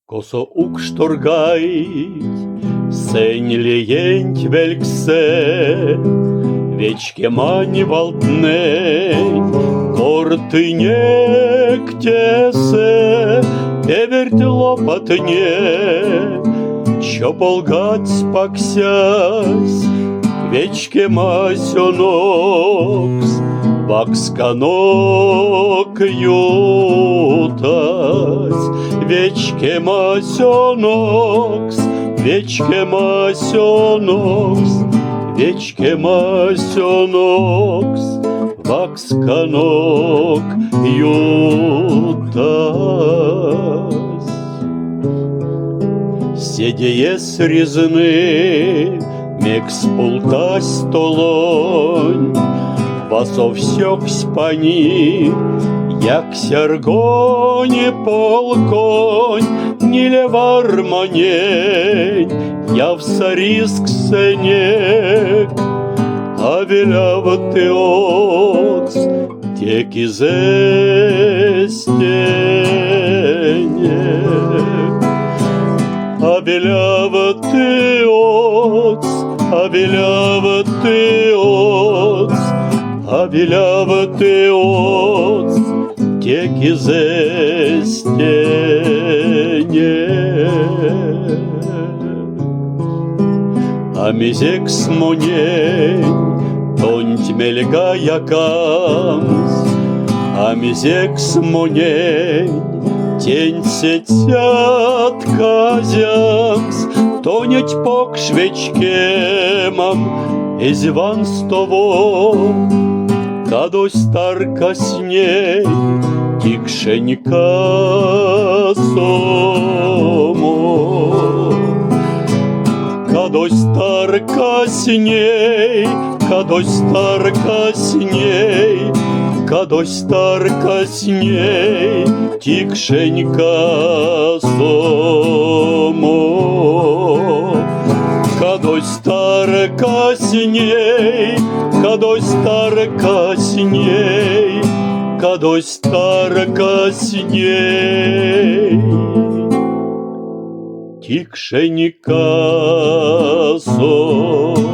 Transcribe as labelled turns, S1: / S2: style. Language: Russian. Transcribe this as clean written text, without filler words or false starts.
S1: Косо укшторгait, сень лиент вельксе, вечке мани валтней, кортыне ктесе, эверт лопатне, чополгать спаксясь, вечке масёнокс, ваксканок ютась, вечке масёнокс, вечке масёнокс, вечке масёнокс, ваксканок ютась. Седее срезны, мекс пултась толонь, Васов сёксь пани, як сяргоне полконь, не левар манень, я в сариск сенек, а велява ты отц, теки зестенек. А велява ты отц, а велява ты отц, а велява ты отц, теки зестенек. А мизек смонень, тонть мельга якамс, а мизек смонень, тень сетят казямс, тонеть пок швечкемам, изван с того, кадось старка с ней, тикшенька сомо. Кадось старка с ней, кадось старка с ней, кадось старка с ней, тикшенька сомо. Кадось старка с ней, кадось старка с ней, кадось старка с ней, тикшенька сомо.